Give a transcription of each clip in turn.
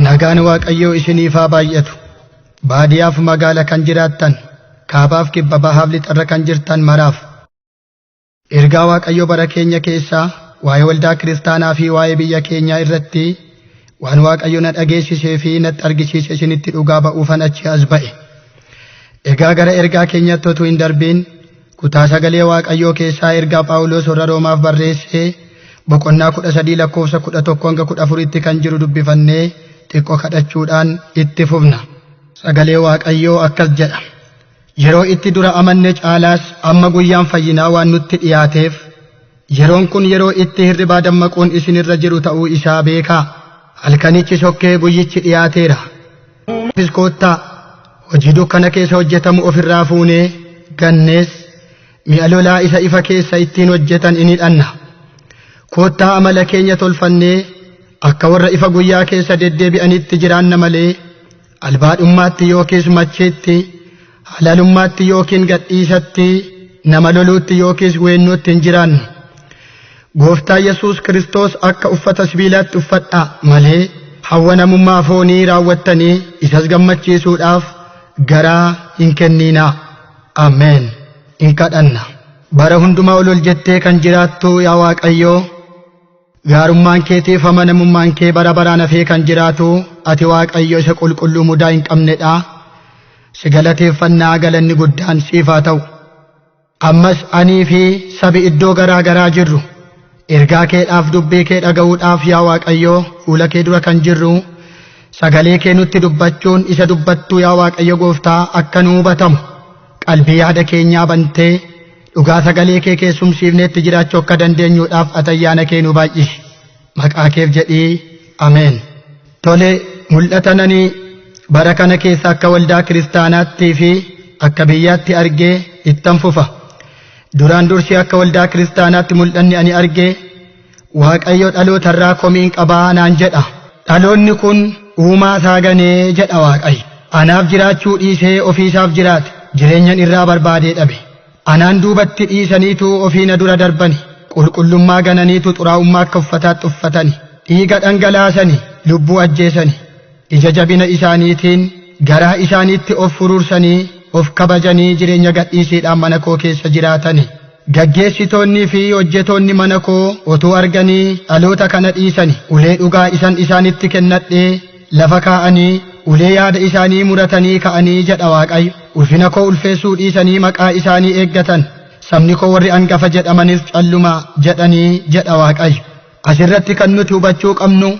Nagaan Waaqayyoo isiniif haa baay'atu. Baadiyyaaf magaala kan jiraattan, kaabaaf kibba bahaaf lixarra kan jirtan maraaf. Ergaa Waaqayyoo bara keenya keessaa waa'ee waldaa kiristaanaa fi waa'ee biyya keenyaa irratti waan Waaqayyo na dhageessisee fi natti argisiise isinitti dhugaa ba'uufan achi as ba'e. Egaa gara ergaa keenyatti utuu hin darbiin kutaa sagalee Waaqayyoo keessaa ergaa Phaawulos warra Roomaaf barreesse boqonnaa 13 lakkoofsa 11 hanga 14tti kan jiru dubbifannee xiqqoo kadhachuudhaan itti fufna. Sagalee Waaqayyoo akkas jedha. Yeroo itti dura amanne caalaas amma guyyaan fayyinaa waan nutti dhiyaateef yeroon kun yeroo itti hirribaa dammaquun isinirra jiru ta'uu isaa beekaa. Halkanichi sokkee guyyichi dhiyaateera. Koottaa hojii dukkana keessa hojjetamu ofirraa fuunee gannees mi'a lolaa isa ifa keessa ittiin hojjetan in hidhanna. Koottaa amala keenya tolfannee akka warra ifa guyyaa keessa deddeebi'anitti jiraanna malee albaadhummaatti yookiis macheetti, halalummaatti yookiin gadhiisatti, nama loluutti yookiis weennootti hin jiraannu. Gooftaa Yesuus Kiristoos akka uffata sibiilaatti uffadhaa malee hawwanamummaa foonii raawwattanii isas gammachiisuudhaaf garaa hin kenninaa. Ameen. In kadhanna. Bara hundumaa ol jettee kan jiraattu yaa Waaqayyoo, gaarummaan keetiif amanamummaan kee bara baraan hafee kan jiraatu ati Waaqayyo isa qulqulluu mudaa hin qabnedha. Si galateeffannaa galanni guddaan siif haa ta'u. Ammas anii fi sabi iddoo garaa garaa jirru ergaa keedhaaf dubbii kee dhaga'uudhaaf yaa Waaqayyoo fuula kee dura kan jirru sagalee kee nutti dubbachuun isa dubbattuu yaa Waaqayyo Gooftaa akka nu hubatamu qalbii yaada keenyaa bantee dhugaa sagalee kee keessumsiifneetti jiraachuu akka dandeenyuudhaaf ati ayyaana kee nu baay'isi. Maqaa keef jedhii ameen. Tole mul'ata nanii bara kana keessa akka waldaa kiristaanaattii fi akka biyyaatti argee ittan fufa. Duraan dursee akka waldaa kiristaanaatti mul'anni ani argee Waaqayyo dhalootarraa komiin qabaa naan jedha. Dhaloonni kun uumaa isaa ganee jedha Waaqayyo. Anaaf jiraachuu dhiisee ofiisaaf jiraate jireenyan irraa barbaadee dhabe. Anaan duubatti dhiisaniitu ofiina dura darbani. Qulqullummaa gananiitu xuraa'ummaa akka uffataatti uffatani. Dhiiga dhangalaasani, lubbuu ajjeesani. Ija jabina isaaniitiin garaa isaaniitti of furuursanii of kabajanii jireenya gadhiisiidhaan mana koo keessa jiraatani. Gaggeessitoonnii fi hojjetoonni mana koo otuu arganii dhaloota kana dhiisani. Ulee dhugaa isan isaanitti kennadhee lafa kaa'anii ulee yaada isaanii muratanii ka'anii jedha Waaqayyo. Ulfina koo ulfeessuu dhiisanii maqaa isaanii eeggatan. Sabni koo warri hangafa jedhamanis calluma jedhanii jedha Waaqayyo. Asirratti kan nuti hubachuu qabnu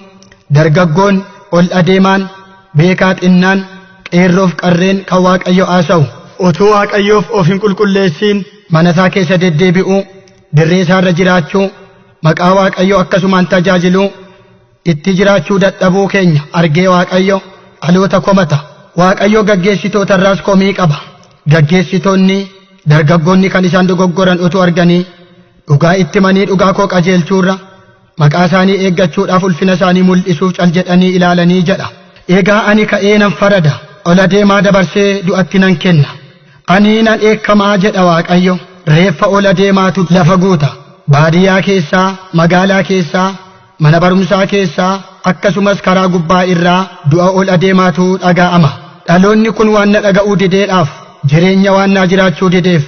dargaggoon ol adeemaan beekaa xinnaan qeerroof qarreen kan Waaqayyo haasa'u otuu Waaqayyoof of hin qulqulleessiin mana isaa keessa deddeebi'uu dirree isaarra jiraachuu maqaa Waaqayyo akkasumaan tajaajiluu itti jiraachuu dadhabuu keenya argee Waaqayyo dhaloota komata. Waaqayyo gaggeessitootarraas komii qaba. Gaggeessitoonni dargaggoonni kan isaan dogoggoran otuu arganii dhugaa itti manii dhugaa koo qajeelchuurra maqaa isaanii eeggachuudhaaf ulfina isaanii mul'isuuf cal jedhanii ilaalanii jedha. Egaa ani ka'ee nan farada ol adeemaa dabarsee du'atti nan kenna. Ani nan eekkamaa jedha Waaqayyo. Reeffa ol adeemaatu lafa guuta. Baadiyyaa keessaa, magaalaa keessaa, mana barumsaa keessaa akkasumas karaa gubbaa irraa du'a ol adeemaatu dhaga'ama. Dhaloonni kun waan na dhaga'uu dideedhaaf jireenya waan naa jiraachuu dideef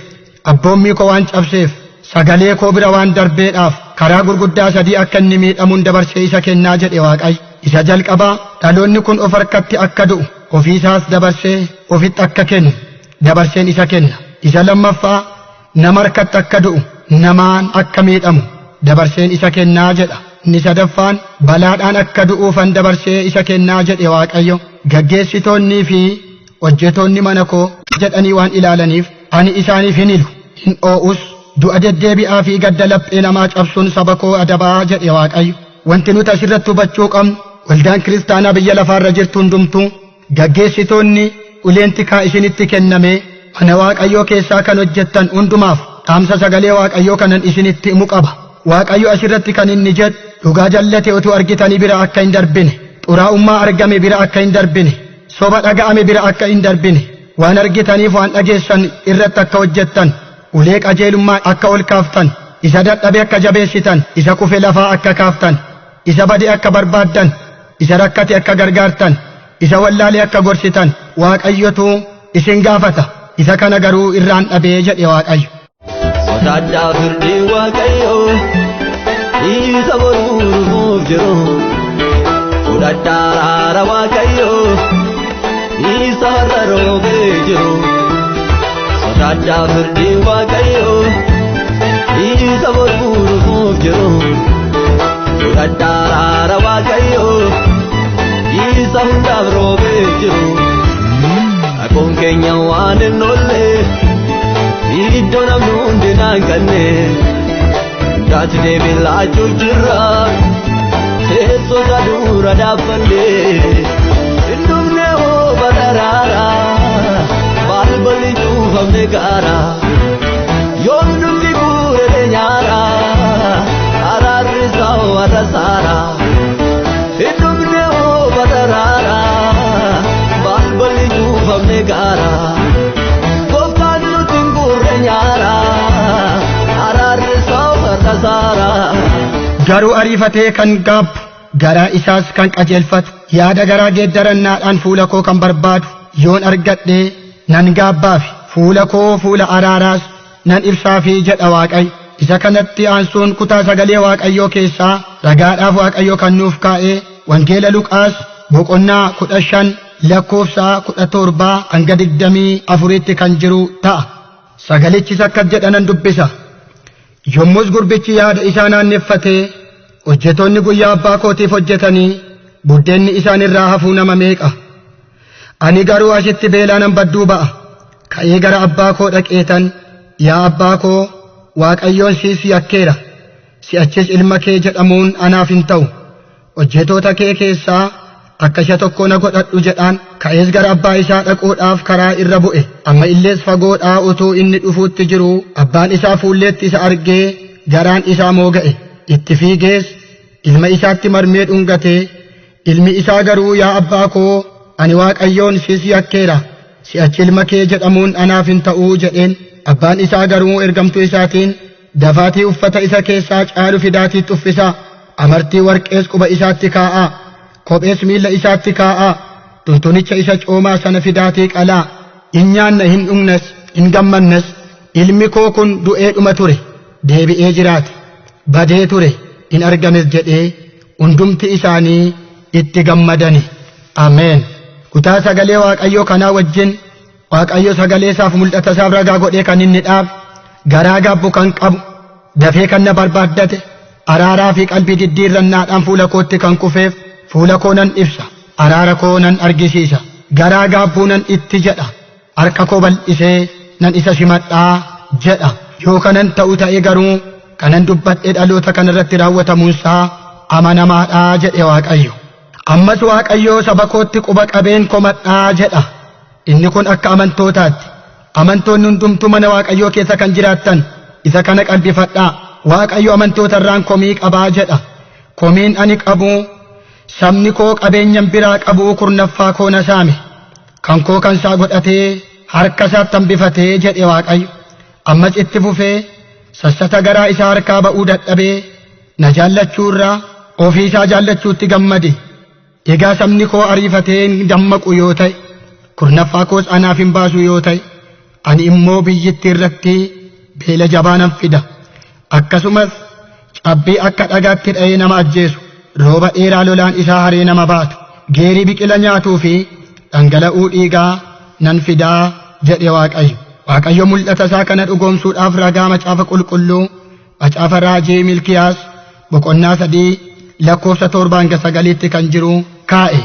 abboommii koo waan cabseef sagalee koo bira waan darbeedhaaf karaa gurguddaa sadii akka inni miidhamuun dabarsee isa kennaa jedhe Waaqayyo. Isa jalqabaa dhaloonni kun of harkatti akka du'u ofiisaas dabarsee ofitti akka kennu dabarseen isa kenna. Isa lammaffaa nama harkatti akka du'u namaan akka miidhamu dabarseen isa kennaa jedha. Inni sadaffaan balaadhaan akka du'uufan dabarsee isa kennaa jedhe Waaqayyo. Gaggeessitoonnii fi hojjetoonni mana koo jedhanii waan ilaalaniif ani isaaniif hin hilu hin oo'us. Du'a deddeebi'aa fi gadda laphee namaa cabsuun saba koo adabaa jedhe Waaqayyo. Wanti nuti asirratti hubachuu qabnu waldaan kiristaanaa biyya lafaarra jirtu hundumtuu gaggeessitoonni uleen tikaa isinitti kenname mana Waaqayyoo keessaa kan hojjettan hundumaaf dhaamsa sagalee Waaqayyoo kanan isinitti himu qaba. Waaqayyo asirratti kan inni jedhu dhugaa jallate otuu argitanii bira akka hin darbine, xuraa'ummaa argame bira akka hin darbine, soba dhaga'ame bira akka hin darbine, waan argitaniif waan dhageessan irratti akka hojjettan, ulee qajeelummaa akka ol kaaftan, isa dadhabe akka jabeessitan, isa kufe lafaa akka kaaftan, isa bade akka barbaaddan, isa rakkate akka gargaartan isa wallaale akka gorsitan Waaqayyotu isin gaafata isa kana garuu irraan dhabee jedhe Waaqayyo. Sodaadhaa firdii Waaqayyo isa boruuf jiru fudhadhaa araara Waaqayyo isa har'a roobee jiru. Sodaadhaa firdii Waaqayyo isa boruuf jiru fudhadhaa araara Waaqayyo isa hundaaf roobee jiru. Akkuma keenya waan hin oolle iddoo namni hundi naanganne daati deebiin laachuuf jirra teessota dura dhaabbannee hin dhumne hoo badaraara balballi cuufamne gaara yoom dhumti guurete nyaara araarri isaa warra saara hin dhumne hoo badaraara balballi cuufamne gaara. Garuu ariifatee kan gaabbu garaa isaas kan qajeelfatu yaada garaa geeddarannaadhaan fuula koo kan barbaadu yoon argadhee nan gaabbaafi fuula koo fuula araaraas nan ibsaafi jedha Waaqayyo. Isa kanatti aansuun kutaa sagalee Waaqayyoo keessaa ragaadhaaf Waaqayyo kan nuuf kaa'ee wangeela Luqaas boqonnaa 15 lakkoofsa 17 hanga 24tti kan jiru ta'a. Sagalichis akka jedhanan dubbisa. Yommus gurbichi yaada isaa naanneffatee hojjetoonni guyyaa abbaa kootiif hojjetanii buddeenni isaan irraa hafuu nama meeqa? Ani garuu asitti beelaanan badduu ba'a. Ka'ee gara abbaa koo dhaqeetan yaa abbaa koo Waaqayyoon siis yakkeera. Si'achis ilma kee jedhamuun anaaf hin ta'u. Hojjetoota kee keessaa akka isa tokko na godhadhu jedhaan ka'ees gara abbaa isaa dhaquudhaaf karaa irra bu'e. Amma illees fagoodhaa utuu inni dhufuutti jiru abbaan isaa fuulleetti isa argee garaan isaa mooga'e. Itti fiigees ilma isaatti marmee dhungatee ilmi isaa garuu yaa abbaa koo ani Waaqayyoon siis yakkeera. Si'achi ilma kee jedhamuun anaaf hin ta'uu jedheen. Abbaan isaa garuu ergamtuu isaatiin dafaatii uffata isa keessaa caalu fidaatiitti uffisaa. Amartii warqees quba isaatti kaa'aa. Kophees miilla isaatti kaa'aa. Tuntunicha isa coomaa sana fidaatii qalaa. In nyaanna hin dhugnes hin gammannes. Ilmi koo kun du'ee dhuma ture deebi'ee jiraate. Badee ture in argames jedhee hundumti isaanii itti gammadani. Ameen. Kutaa sagalee Waaqayyoo kanaa wajjin Waaqayyo sagalee isaaf mul'ata isaaf ragaa godhee kan inni dhaabe garaa gaabbu kan qabu dafee kan na barbaaddate araaraa fi qalbii diddiirrannaadhaan fuula kootti kan kufeef fuula koo nan ibsa araara koo nan argisiisa garaa gaabbuu nan itti jedha harka koo bal'isee nan isa simadhaa jedha. Yoo kanan ta'u ta'e garuu kanan dubbadhe dhaloota kanarratti raawwatamuunsaa amanamaadhaa jedhe Waaqayyo. Ammas Waaqayyo saba kootti quba qabeen komadhaa jedha. Inni kun akka amantootaatti. Amantoonni hundumtuu mana Waaqayyoo keessa kan jiraattan isa kana qalbifadhaa. Waaqayyo amantoota irraan komii qabaa jedha. Komiin ani qabu sabni koo qabeenyan biraa qabu kurnaffaa koo na saame. Kan koo kan isaa godhatee harka isaatti hambifatee jedhe Waaqayyo. Ammas itti fufee sassata garaa isaa harkaa ba'uu dadhabee na jaallachuu irraa ofii isaa jaallachuutti gammade. Egaa sabni koo ariifatee hin dammaqu yoo ta'e kurnaffaa koos anaaf hin baasu yoo ta'e ani immoo biyyittii irratti beela jabaa nan fida. Akkasumas cabbii akka dhagaatti dha'ee nama ajjeesu rooba dheeraa lolaan isaa haree nama baatu geerii biqila nyaatuu fi dhangala'uu dhiigaa nan fidaa jedhe Waaqayyo. Waaqayyo mul'ata isaa kana dhugoomsuudhaaf ragaa macaafa qulqulluu macaafa raajii Milkiyaas boqonnaa 3 lakkoofsa 7-9 kan jiru kaa'e.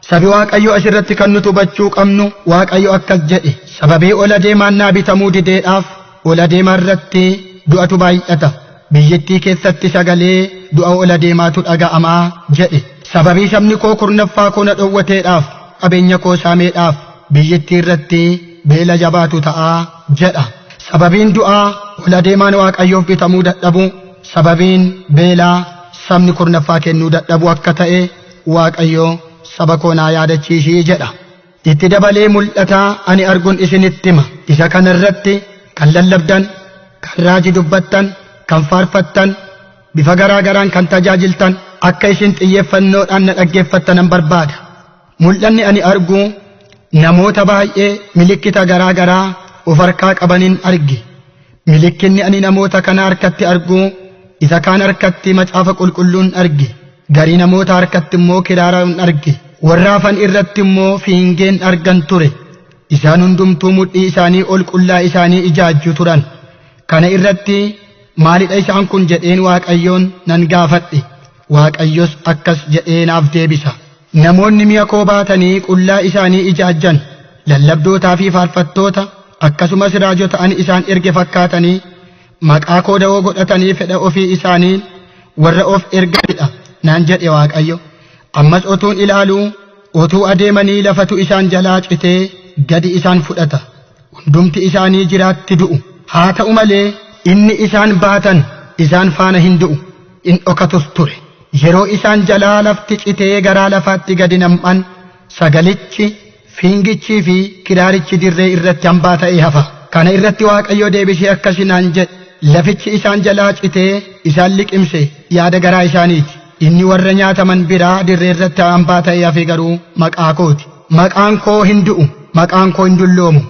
Sabi Waaqayyo asirratti kan nuti hubachuu qabnu Waaqayyo akkas jedhe sababii ola deemaan naa bitamuu dideedhaaf ola deemaa irratti du'atu baay'ata. Biyyattii keessatti sagalee du'a ola deemaatu dhaga'amaa jedhe. Sababii sabni koo kurnaffaa koo na dhowwateedhaaf qabeenya koo saameedhaaf biyyattii irratti beela jabaatu ta'aa jedha. Sababiin du'aa ola deemaan Waaqayyoof bitamuu dadhabu sababiin beelaa sabni kurnaffaa kennuu dadhabu akka ta'e Waaqayyo saba koo naa yaadachiisii jedha. Itti dabalee mul'ataa ani arguun isinitti hima. Isa kana irratti kan lallabdan, kan raajii dubbattan, kan faarfattan, bifa garaa garaan kan tajaajiltan akka isin xiyyeeffannoodhaan na dhaggeeffattanan barbaada. Mul'anni ani argu namoota baay'ee milikkita garaa garaa of harkaa qabanin arge. Milikkinni ani namoota kana harkatti argu isa kaan harkatti macaafa qulqulluun arge. Garii namoota harkatti immoo kiraaraan arge. Warra hafan irratti immoo fiingeen argan ture. Isaan hundumtuu mudhii isaanii ol qullaa isaanii ijaajju turan. Kana irratti maalidha isaan kun jedheen Waaqayyoon nan gaafadhe. Waaqayyos akkas jedhee naaf deebisa. Namoonni mi'a koo baatanii qullaa isaanii ijaajjan lallabdootaa fi faarfattoota akkasumas raajota ani isaan erge fakkaatanii maqaa koo da'oo godhatanii fedha ofii isaanii warra of erganidha naan jedhe Waaqayyo. Ammas otuun ilaaluu otuu adeemanii lafatu isaan jalaa citee gadi isaan fudhata. Hundumti isaanii jiraatti du'u. Haa ta'u malee inni isaan baatan isaan faana hin du'u. In dhokatus ture. Yeroo isaan jalaa lafti citee garaa lafaatti gadi nam'an sagalichi, fiingichii fi kiraarichi dirree irratti hambaa ta'ee hafa. Kana irratti Waaqayyo deebisee akkasinaan jedhe. Lafichi isaan jalaa citee isaan liqimse yaada garaa isaaniiti. Inni warra nyaataman biraa dirree irratti hambaa ta'ee hafe garuu maqaa kooti. Maqaan koo hin du'u, maqaan koo hin dulloomu.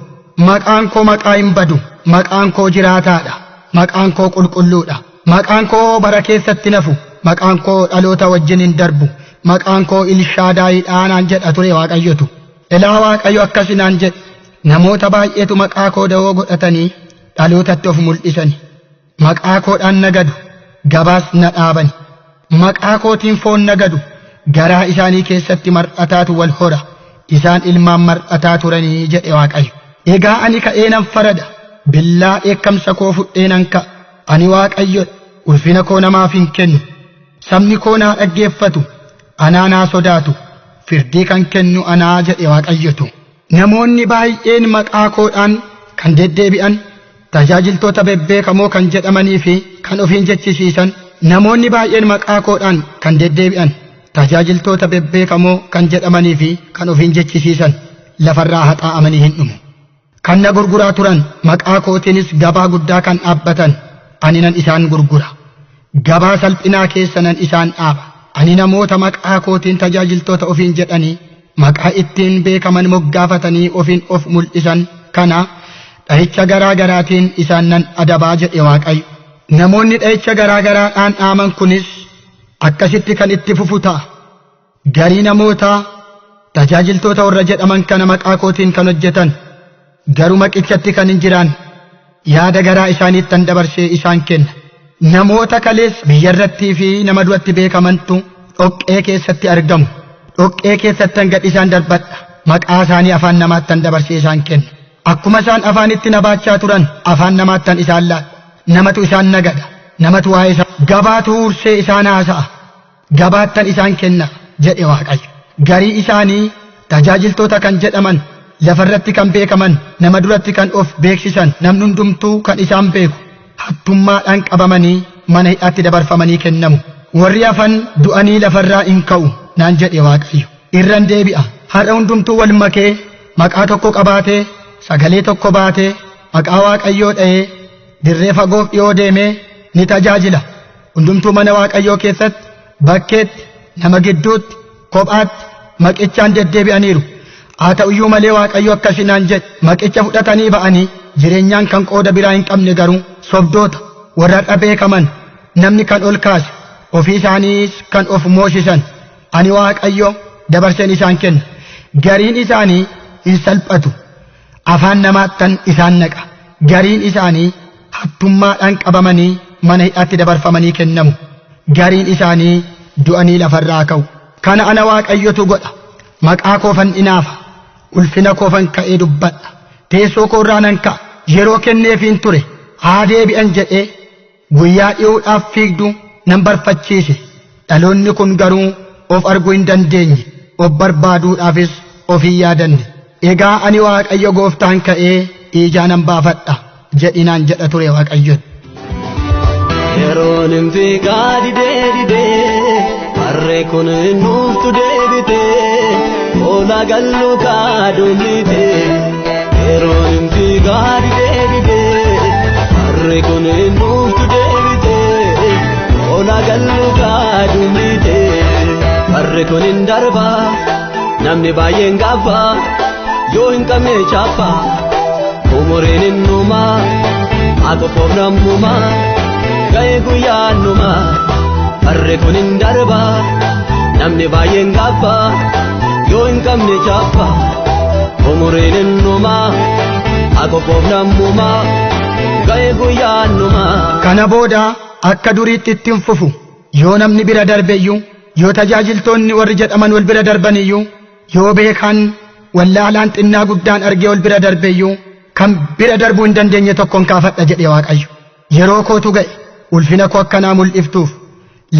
Maqaan koo maqaa hin badu, maqaan koo jiraataadha. Maqaan koo qulqulluudha. Maqaan koo bara keessatti nafu, maqaan koo dhaloota wajjin hin darbu. Maqaan koo Ilshaadaayiidhaa naan jedha ture Waaqayyotu. Ilaa Waaqayyo akkasinaan jedhe. Namoota baay'eetu maqaa koo da'oo godhatanii dhalootatti of mul'isani. Maqaa koodhaan nagadu, gabaas na dhaabani. Maqaa kootiin foon nagadu, garaa isaanii keessatti mar'ataatu wal hora. Isaan ilmaan mar'ataa turanii jedhe Waaqayyo. Egaa ani ka'ee nan farada, billaa dheekkamsa koo fudhee nan ka'a. Ani Waaqayyodha, ulfina koo namaaf hin kennu. Sabni koo naa dhaggeeffatu, anaa naa sodaatu, firdii kan kennu anaa jedhe Waaqayyotu. Namoonni baay'een maqaa koodhaan kan deddeebi'an, tajaajiltoota bebbeekamoo kan jedhamanii fi kan ofiin jechisiisan. Namoonni baay'een maqaa koodhaan kan deddeebi'an, tajaajiltoota bebbeekamoo kan jedhamanii fi kan ofiin jechisiisan lafarraa haxaa'amanii hin dhumu. Kan na gurguraa turan maqaa kootiinis gabaa guddaa kan dhaabbatan ani nan isaan gurgura. Gabaa salphinaa keessa nan isaan dhaaba. Ani namoota maqaa kootiin tajaajiltoota ofiin jedhanii maqaa ittiin beekaman moggaafatanii ofiin of mul'isan kana dhahicha garaa garaatiin isaan nan adabaa jedhe Waaqayyo. Namoonni dhahicha garaa garaadhaan dhaaman kunis akkasitti kan itti fufu ta'a. Garii namootaa tajaajiltoota warra jedhaman kana maqaa kootiin kan hojjetan garuu maqichatti kan hin jiraan yaada garaa isaaniittan dabarsee isaan kenna. Namoota kalees biyya irrattii fi nama duratti beekamantu dhoqqee keessatti argamu. Dhoqqee keessattan gad isaan darbadha. Maqaa isaanii afaan namaattan dabarsee isaan kenna. Akkuma isaan afaanitti na baachaa turan afaan namaattan isaan laadha. Namatu isaan nagada. Namatu waa'ee isaa gabaatu ursee isaan haasa'a. Gabaattan isaan kenna jedhe Waaqayyo. Garii isaanii tajaajiltoota kan jedhaman lafarratti kan beekaman nama duratti kan of beeksisan namni hundumtuu kan isaan beeku hattummaadhaan qabamanii mana hidhaatti dabarfamanii kennamu. Warri hafan du'anii lafarraa hin ka'u naan jedhe Waaqayyo. Irran deebi'a. Har'a hundumtuu wal makee maqaa tokko qabaatee sagalee tokko baatee maqaa Waaqayyoo dha'ee dirree fagoof dhiyoo deemee ni tajaajila. Hundumtuu mana Waaqayyoo keessatti bakkeetti nama gidduutti kophaatti maqichaan deddeebi'aniiru. Haa ta'u iyyuu malee Waaqayyo akkasinaan jedhe maqicha fudhatanii ba'anii jireenyaan kan qooda biraa hin qabne garuu sobdoota warra beekaman namni kan ol kaase ofii isaaniis kan of moosisan ani Waaqayyo dabarseen isaan kenna. Gariin isaanii hin salphatu. Afaan namaattan isaan naqa. Gariin isaanii hattummaadhaan qabamanii mana hidhaatti dabarfamanii kennamu. Gariin isaanii du'anii lafarraa ka'u. Kana ana Waaqayyotu godha. Maqaa koofan inaafa. Ulfina koofan ka'ee dubbadha. Teessoo koorraa nan ka'a. Yeroo kenneefiin ture haa deebi'an jedhee guyyaa dhi'uudhaaf fiigdu nan barfachiise. Dhaloonni kun garuu of arguu hin dandeenye. Of barbaaduudhaafis of hin yaadanne. Egaa ani Waaqayyo gooftaan ka'ee ijaa nan baafadha jedhinaan jedha ture Waaqayyo. Yeroon hin fiigaa didee harree kun nuuftu deebitee oolaa galluu kaadumite. Yeroon hin fiigaa didee harree kun nuuftu deebitee oolaa galluu kaadumite. barre kun hin darba namni baay'een gaafa yoo hin qabne chaafa umuriin innuma akofoof nammuma ga'ee guyyaannuma barre kun hin darba namni baay'een gaafa yoo hin qabne chaafa umuriin innuma akofoof nammuma ga'ee guyyaannuma. Kana booda akka duriitti ittiin fufu yoo namni bira darbeyyuu yoo tajaajiltoonni warri jedhaman wal bira darbaniyyuu yoo beekan wallaalaan xinnaa guddaan argee wal bira darbeyyuu kan bira darbuu hin dandeenye tokkoon kaafadha jedhe Waaqayyo. Yeroo kootu ga'e ulfina koo akkanaa mul'iftuuf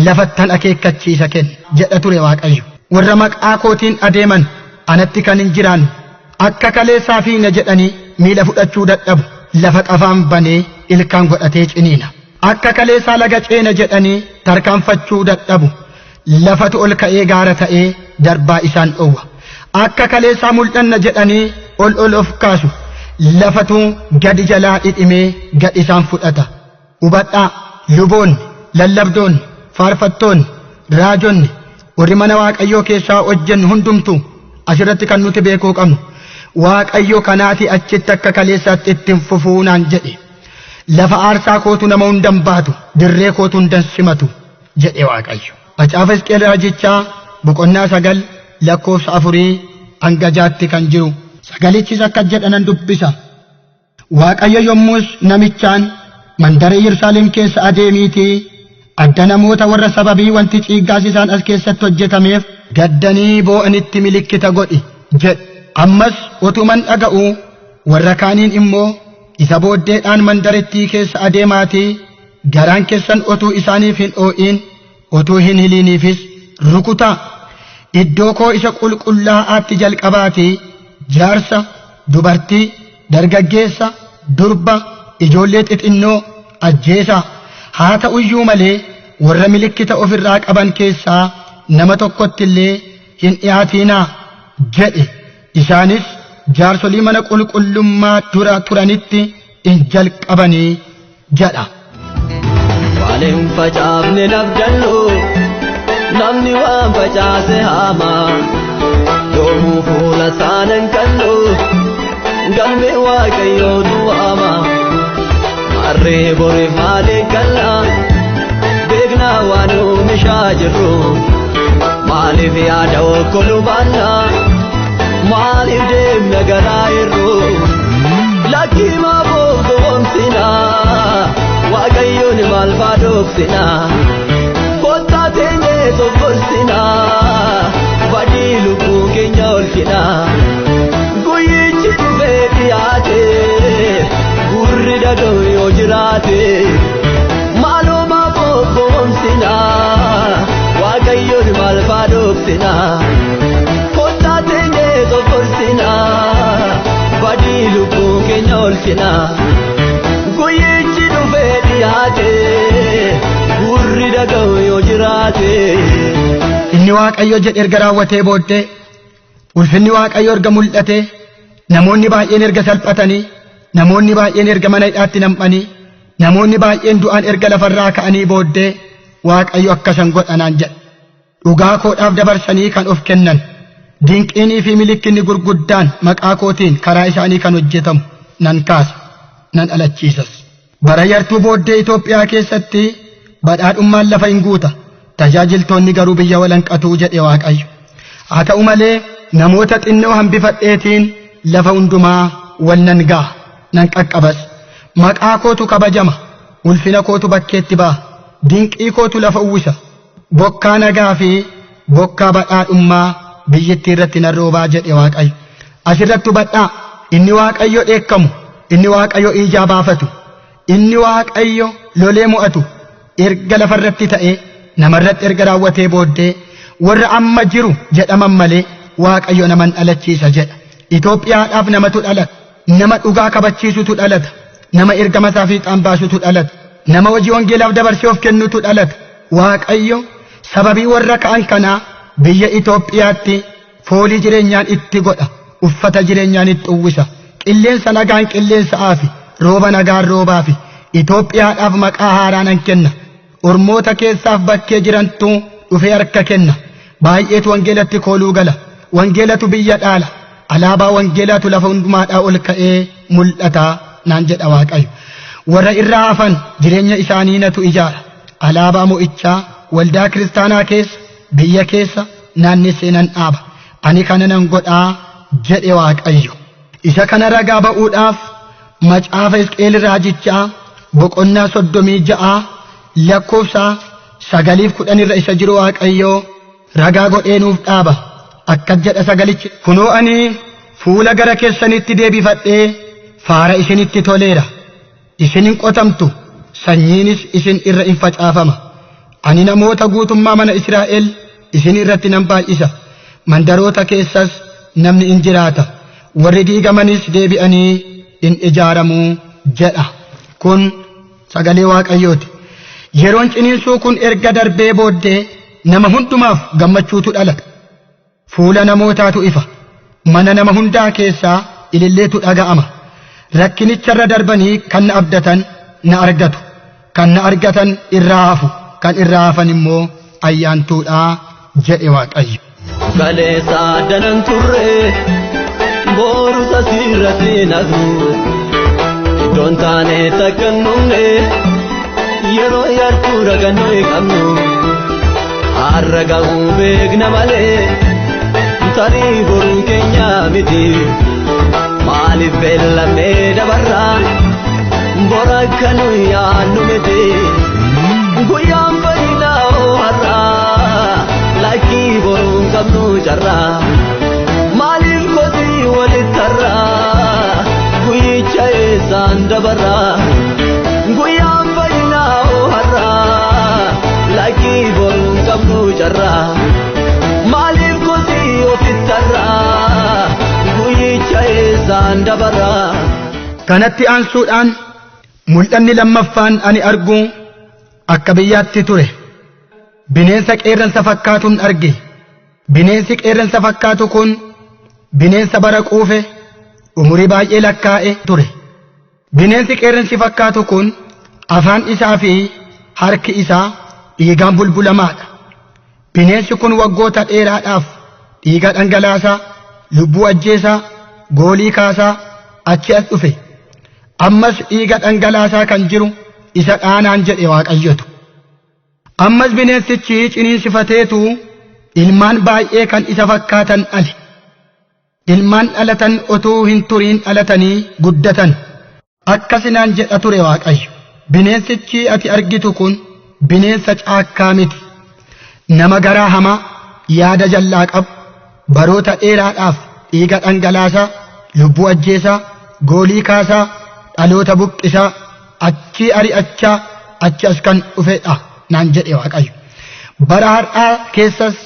lafattan akeekkachiisa kenna jedha ture Waaqayyo. Warra maqaa kootiin adeeman anatti kan hin jiraanne akka kaleessaa fiina jedhanii miila fudhachuu dadhabu lafa qafaan banee ilkaan godhatee ciniina. Akka kaleessaa laga ceena jedhanii tarkaanfachuu dadhabu lafatu ol ka'ee gaara ta'ee darbaa isaan dhowwa. Akka kaleessaa mul'anna jedhanii ol of kaasu lafatu gadi jalaa dhidhimee gad isaan fudhata. Hubadhaa luboonni, lallabdoonni, faarfattoonni, raajonni warri mana Waaqayyoo keessaa hojjennu hundumtuu asirratti kan nuti beekuu qabnu Waaqayyo kanaati achitti akka kaleessaatti ittiin fufuu naan jedhe. Lafa aarsaa kootu nama hundan baatu dirree kootu hundan simatu jedhe Waaqayyo. Macaafa Hisqeel raajichaa boqonnaa 9 lakkoofsa 4-6 kan jiru sagalichis akka jedhanan dubbisa. Waaqayyo yommus namichaan mandara Yerusaalem keessa adeemiitii adda namoota warra sababii wanti ciiggaas isaan as keessatti hojjetameef gaddanii boo'anitti milikkita godhi jedhe. Ammas utuman dhaga'u warra kaaniin immoo isa booddeedhaan mandarittii keessa adeemaatii garaan keessan otuu isaaniif hin oo'in otuu hin hiliiniifis rukutaa iddoo koo isa qulqullaa'aatti jalqabaatii jaarsa dubartii dargaggeessa durba ijoollee xixinnoo ajjeesaa haa ta'uyyuu malee warra milikkita ofirraa qaban keessaa nama tokkotti illee hin dhiyaatinaa jedhe. Isaanis jaarsolii mana qulqullummaa dura turanitti in jalqabanii jedha. Waan hin facaafne nabdannu namni waan facaase haama yoomuu fuula isaanan kallu galmee Waaqayyoo du'aama marree boriif maaliin kalla beeknaa waan oomishaa jirru maaliif yaada okkolu baanna. Maaliif deemna garaa irruu lakkii maafoo goomsina Waaqayyoon maal baadooksina kottaa teenyee tokkorsina badii lubbuu keenya olchina guyyichi dhufee dhiyaate gurri dhaga'u yoo jiraate maaloo maafoo goomsina Waaqayyoon maal baadooksina. Badii lubbuu keenya olchina guyyichi dhufee dhiyaate gurri dhaga'u yoo jiraate. Inni Waaqayyo jedhe erga raawwatee booddee ulfinni Waaqayyo erga mul'ate namoonni baay'een erga salphatanii namoonni baay'een erga mana hidhaatti nam'anii namoonni baay'een du'an erga lafarraa ka'anii booddee Waaqayyo akkasan godhanaan jedhe. Dhugaa koodhaaf dabarsanii kan of kennan dinqiinii fi milikkinni gurguddaan maqaa kootiin karaa isaanii kan hojjetamu nan kaasa nan dhalachiisas. Bara yartuu booddee Itoophiyaa keessatti badhaadhummaan lafa hin guuta tajaajiltoonni garuu biyya walanqatuu jedhe Waaqayyo. Haa ta'u malee namoota xinnoo hambifadheetiin lafa hundumaa wal nan ga'a nan qaqqabas. Maqaa kootu kabajama ulfina kootu bakkeetti ba'a dinqii kootu lafa uwwisa bokkaa nagaa fi bokkaa badhaadhummaa biyyattii irratti nan roobaa jedhe Waaqayyo. Asirratti hubadhaa inni Waaqayyo dheekkamu inni Waaqayyo ijaa baafatu inni Waaqayyo lolee mo'atu erga lafarratti ta'ee namarratti erga raawwatee booddee warra amma jiru jedhaman malee Waaqayyo naman dhalachiisa jedha. Itoophiyaadhaaf namatu dhalata nama dhugaa kabachiisutu dhalata nama ergama isaa fiixaan baasutu dhalata nama hojii wangeelaaf dabarsee of kennutu dhalata. Waaqayyo sababii warra ka'an kanaa biyya Itoophiyaatti foolii jireenyaan itti godha uffata jireenyaan itti uwwisa qilleensa nagaan qilleensa aafi rooba nagaan roobaafi Itoophiyaadhaaf maqaa haaraa nan kenna ormoota keessaaf bakkee jirantu dhufee harka kenna baay'eetu wangeelatti kooluu gala wangeelatu biyya dhaala alaabaa wangeelatu lafa hundumaadhaa ol ka'ee mul'ata naan jedha Waaqayyo warra irraa hafan jireenya isaanii natu ijaara alaabaa mo'ichaa waldaa kiristaanaa keessa biyya keessa naannessee nan dhaaba ani kana nan godhaa jedhe Waaqayyo isa kana ragaa ba'uudhaaf macaafa Hisqeel raajichaa boqonnaa 36 lakkoofsa 9-10 irra isa jiru Waaqayyo ragaa godhee nuuf dhaaba akkas jedha sagalichi kunoo ani fuula gara keessanitti deebifadhee faara isinitti toleera isin hin qotamtu sanyiinis isin irra hin facaafama ani namoota guutummaa mana Israa'el isin irratti nan baay'isa mandaroota keessas namni in jiraata warri diigamanis deebi'anii in ijaaramu jedha kun sagalee Waaqayyooti yeroon ciniinsuu kun erga darbee booddee nama hundumaaf gammachuutu dhalata fuula namootaatu ifa mana nama hundaa keessaa ililleetu dhaga'ama rakkinicharra darbanii kan na abdatan na argatu kan na argatan irraa hafu kan irraa hafan immoo ayyaantuudha jedhe Waaqayyo kaleessa danan turre boru sasirratti nagu iddoon taane takkannumne yeroo yartuu ragannoo qabnu har'a ga'uu beekna malee tarii boruun keenya miti maaliif beellamnee dabarraa bora akka nuyi yaadnu miti guyyaan fayyinaa har'aa lakkii boruun qabnu carraa maaliif kosii walitti har'aa guyyicha eessaan dabarraa guyyaan fayyinaa har'aa lakkii boruun qabnu carraa maaliif kosii ofitti har'aa guyyicha eessaan dabarraa. kanatti aansuudhaan mul'anni lammaffaan ani argu akka biyyaatti ture bineensa qeerransa fakkaatuun arge bineensi qeerransa fakkaatu kun bineensa bara quufe umurii baay'ee lakkaa'e ture bineensi qeerransi fakkaatu kun afaan isaa fi harki isaa dhiigaan bulbulamaadha bineensi kun waggoota dheeraadhaaf dhiiga dhangalaasaa lubbuu ajjeesaa goolii kaasaa achi as dhufe ammas dhiiga dhangalaasaa kan jiru isa dhaanaan jedhe Waaqayyotu ammas bineensichi ciniinsifateetu ilmaan baay'ee kan isa fakkaatan dhale ilmaan dhalatan otuu hin turiin dhalatanii guddatan akkasinaan jedha ture Waaqayyo bineensichi ati argitu kun bineensa caakkaa miti nama garaa hamaa yaada jallaa qabu baroota dheeraadhaaf dhiiga dhangalaasaa lubbuu ajjeesaa goolii kaasaa dhaloota buqqisaa achi ari'achaa achi as kan dhufedha naan jedhe Waaqayyo bara har'aa keessas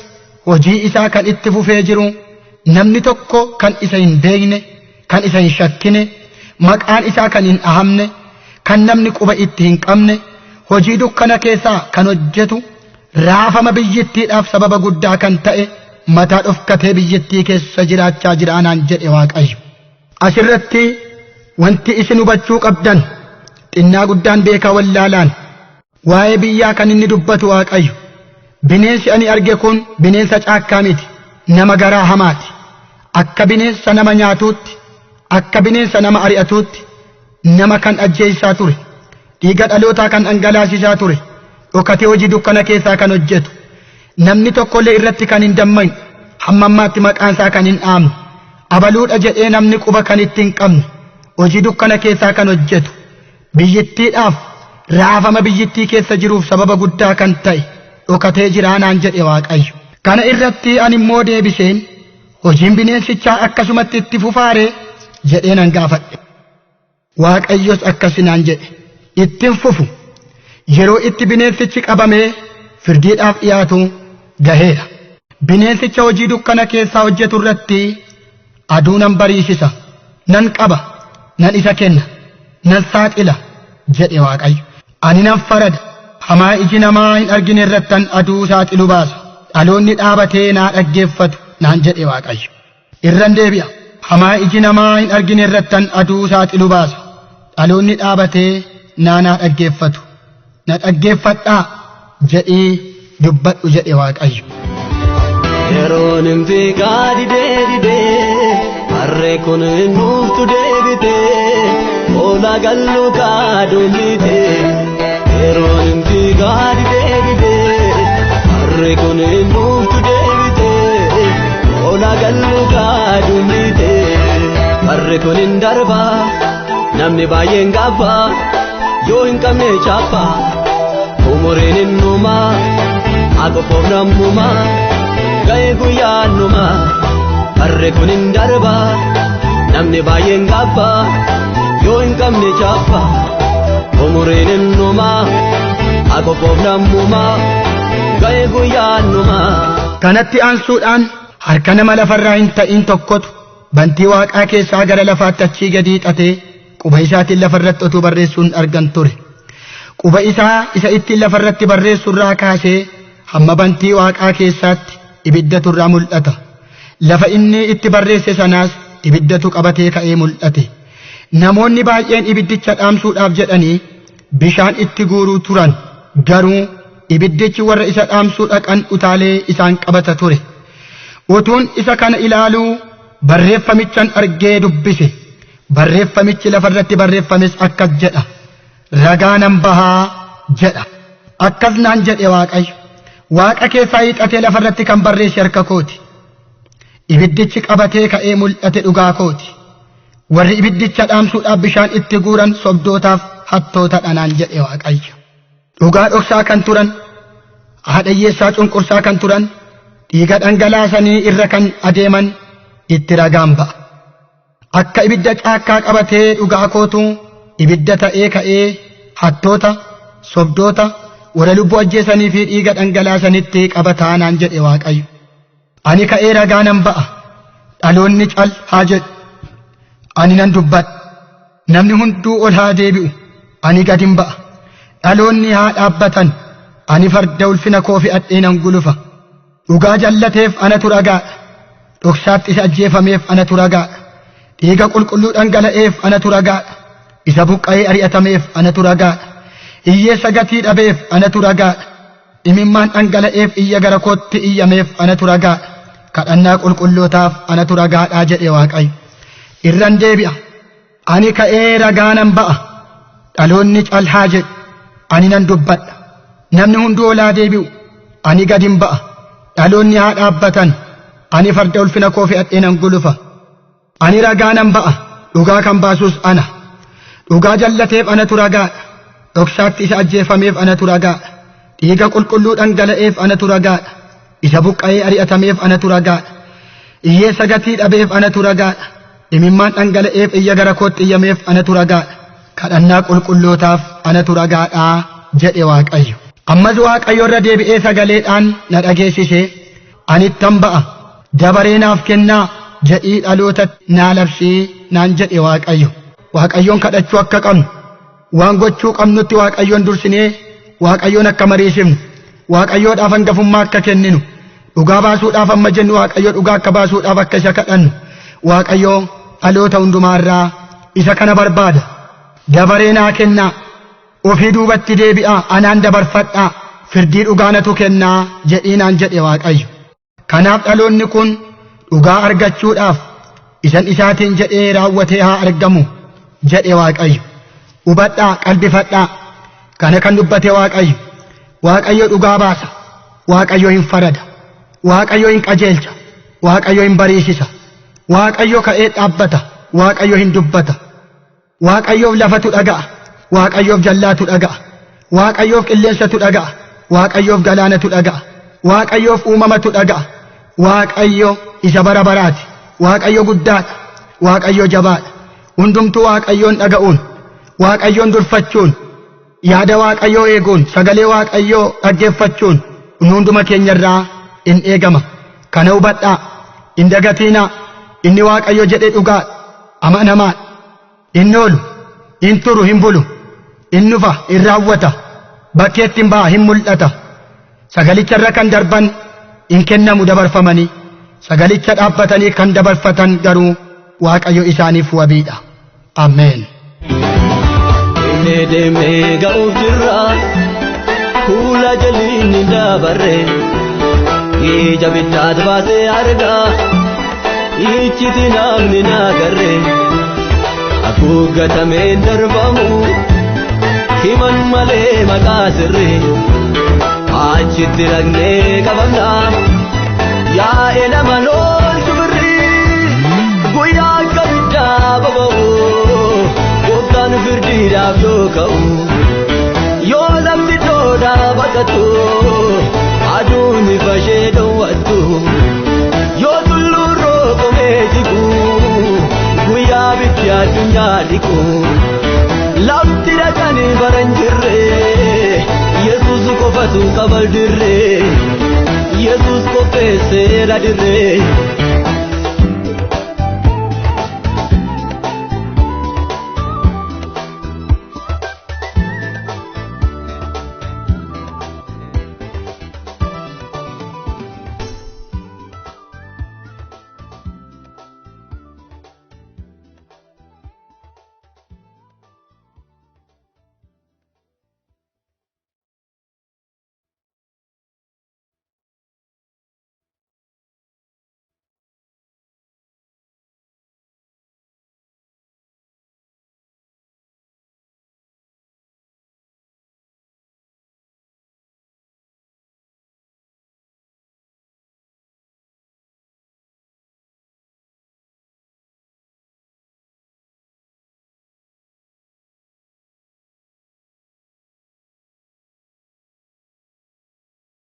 hojii isaa kan itti fufee jiru namni tokko kan isa hin beekne kan isa hin shakkine maqaan isaa kan hin dhahamne kan namni quba itti hin qabne hojii dukkana keessaa kan hojjetu raafama biyyittiidhaaf sababa guddaa kan ta'e mataa dhofkatee biyyittii keessa jiraachaa jira naan jedhe Waaqayyo asirratti wanti isin hubachuu qabdan xinnaa guddaan beekaa wallaalaan waa'ee biyyaa kan inni dubbatu Waaqayyo bineensi ani arge kun bineensa caakkaa miti nama garaa hamaati akka bineensa nama nyaatuutti akka bineensa nama ari'atuutti nama kan ajjeessaa ture dhiiga dhalootaa kan dhangalaasisaa ture dhokatee hojii dukkana keessaa kan hojjetu namni tokkollee irratti kan hin dammaqne hamma ammaatti maqaan isaa kan hin dhaamne abaluudha jedhee namni quba kan itti hin qabne hojii dukkana keessaa kan hojjetu biyyittiidhaaf raafama biyyittii keessa jiruuf sababa guddaa kan ta'e dhokatee jira naan jedhe Waaqayyo kana irratti ani immoo deebiseen hojiin bineensichaa akkasumatti itti fufaaree jedhee nan gaafadhe Waaqayyos akkasinaan jedhe ittiin fufu yeroo itti bineensichi qabamee firdiidhaaf dhiyaatu gaheera bineensicha hojii dukkana keessaa hojjetu irratti aduu nan bariisisa nan qaba nan isa kenna nan saaxila jedhe Waaqayyo ani nan farada hamaa iji namaa hin argine irrattan aduu saaxilu baasa dhaloonni dhaabatee naa dhaggeeffatu naan jedhe Waaqayyo irran deebi'a hamaa iji namaa hin argine irrattan aduu saaxilu baasa dhaloonni dhaabatee naa dhaggeeffatu na dhaggeeffadhaa jedhee dubbadhu jedhe Waaqayyo yeroon hin fiigaa didee harree kun nuuftu deebitee oolaa galluu kaadulite yeroon hin fiigaa didee harree kun nuuftu deebitee oolaa galluu kaadulite harree kun hin darbaa namni baay'een gaaffaa yoo hin qabne chaappaa umuriin hin numaa akofoof nammumaa ga'ee guyyaan numaa harree kun hin darbaa namni baay'een gaaffaa yoo hin qabne chaappaa umuriin hin numaa akofoof nammumaa ga'ee guyyaan numaa. Kanatti aansuudhaan harka nama lafarraa hin ta'in tokkotu bantii waaqaa keessaa gara lafaatti achii gadi hiixatee quba isaatiin lafarratti otuu barreessuun argan ture. Quba isaa isa ittiin lafarratti barreessurraa kaasee hamma bantii waaqaa keessaatti ibiddatu irraa mul'ata. Lafa inni itti barreesse sanaas ibiddatu qabatee ka'ee mul'ate. Namoonni baay'een ibiddicha dhaamsuudhaaf jedhanii bishaan itti guuruu turan, garuu ibiddichi warra isa dhaamsuu dhaqan utaalee isaan qabata ture. Utuun isa kana ilaaluu barreeffamichan argee dubbise. Barreeffamichi lafarratti barreeffames akkas jedha. Ragaa nan bahaa jedha. Akkas naan jedhe Waaqayyo. Waaqa keessaa hiixatee lafarratti kan barreesse harka kooti. Ibiddichi qabatee ka'ee mul'ate dhugaa kooti. Warri ibiddicha dhaamsuudhaaf bishaan itti guuran sobdootaaf hattootadha naan jedhe Waaqayyo. Dhugaa dhoksaa kan turan, haadha hiyyeessaa cunqursaa kan turan, dhiiga dhangalaasanii irra kan adeeman itti ragaan ba'a. Akka ibidda caakkaa qabatee dhugaa kootu ibidda ta'ee ka'ee hattoota, sobdoota, warra lubbuu ajjeesanii fi dhiiga dhangalaasanitti qabataa naan jedhe Waaqayyo. Ani ka'ee ragaa nan ba'a. Dhaloonni cal haa jedhu. Ani nan dubbadha. Namni hunduu ol haa deebi'u. Ani gad hin ba'a. Dhaloonni haa dhaabbatan. Ani farda ulfina koo fe'adhee nan gulufa. Dhugaa jallateef anatu ragaadha. Dhoksaatti isa ajjeefameef anatu ragaadha. Dhiiga qulqulluu dhangala'eef anatu ragaadha. Isa buqqa'ee ari'atameef anatu ragaadha. Hiyyeessa gatii dhabeef anatu ragaadha. Imimmaan dhangala'eef iyya gara kootti iyyameef anatu ragaadha. Kadhannaa qulqullootaaf anatu ragaadhaa jedhe Waaqayyo. Irran deebi'a. Ani ka'ee ragaa nan ba'a. Dhaloonni cal haa jedhu. Ani nan dubbadha. Namni hunduu ol haa deebi'u. Ani gad hin ba'a. Dhaloonni haa dhaabbatan. Ani farda ulfina koo fe'adhee nan gulufa. Ani ragaa nan ba'a. Dhugaa kan baasus ana. Dhugaa jallateef anatu ragaadha. Dhoksaatti isa ajjeefameef anatu ragaadha. Dhiiga qulqulluu dhangala'eef anatu ragaadha. Isa buqqa'ee ari'atameef anatu ragaadha. Hiyyeessa gatii dhabeef anatu ragaadha. Imimmaan dhangala'eef iyya gara kootti iyyameef anatu ragaadha. Kadhannaa qulqullootaaf anatu ragaadhaa jedhe Waaqayyo. Ammas Waaqayyo irra deebi'ee sagaleedhaan na dhageessise. Anittan ba'a. Dabaree naaf kennaa jedhii dhalootatti naa labsii naan jedhe Waaqayyo. Waaqayyoon kadhachuu akka qabnu, waan gochuu qabnutti Waaqayyoon dursinee Waaqayyoon akka mariisifnu, Waaqayyoodhaaf hangafummaa akka kenninu, dhugaa baasuudhaaf amma jennu Waaqayyo dhugaa akka baasuudhaaf akka isa kadhannu, Waaqayyo dhaloota hundumaarraa isa kana barbaada. Dabaree naa kennaa, ofii duubatti deebi'aa, anaan dabarfadhaa, firdii dhugaanatu kennaa jedhii naan jedhe Waaqayyo. Kanaaf dhaloonni kun dhugaa argachuudhaaf isan isaatiin jedhee raawwatee haa argamu jedhe Waaqayyo. Hubadhaa, qalbifadhaa. Kana kan dubbate Waaqayyo. Waaqayyo dhugaa baasa. Waaqayyo hin farada. Waaqayyo hin qajeelcha. Waaqayyo hin bariisisa. Waaqayyo ka'ee dhaabbata. Waaqayyo hin dubbata. Waaqayyoof lafatu dhaga'a. Waaqayyoof jallaatu dhaga'a. Waaqayyoof qilleensatu dhaga'a. Waaqayyoof galaanatu dhaga'a. Waaqayyoof uumamatu dhaga'a. Waaqayyo isa bara baraati. Waaqayyo guddaadha. Waaqayyo jabaadha. Hundumtuu Waaqayyoon dhaga'uun, Waaqayyoon durfachuun, yaada Waaqayyoo eeguun, sagalee Waaqayyoo dhaggeeffachuun hunduma keenyarraa in eegama. Kana hubadhaa, hin dagatiinaa. Inni Waaqayyo jedhee dhugaadha, amanamaadha. Inni oolu, hin turu, hin bulu, hin dhufa, hin raawwata, bakkeetti hin ba'a, hin mul'ata. Sagalicharra kan darban in kennamu dabarfamanii, sagalicha dhaabbatanii kan dabarfatan garuu Waaqayyo isaaniif wabiidha. Ameen. Deemee ga'uuf jirra, fuula jalli ni dabarre, ija bittaat baasee argaa ichiti namni naagarre haguuggatameen darbamu himan malee maqaa sirrii achitti dhaqnee qabamna yaa'e lama looltu birrii guyyaa akka biddaa baba'u gooftaan firdiidhaaf yoo ka'u yoo lafti doodhaa baqatu aduun ifa ishee dhowwattu yoo tulluun roobamee jigu guyyaa bitti addunyaa dhiqu lafti dhaqanii baran jirre Yesuus qofatu qaba dirree Yesuus qopheesseera dirree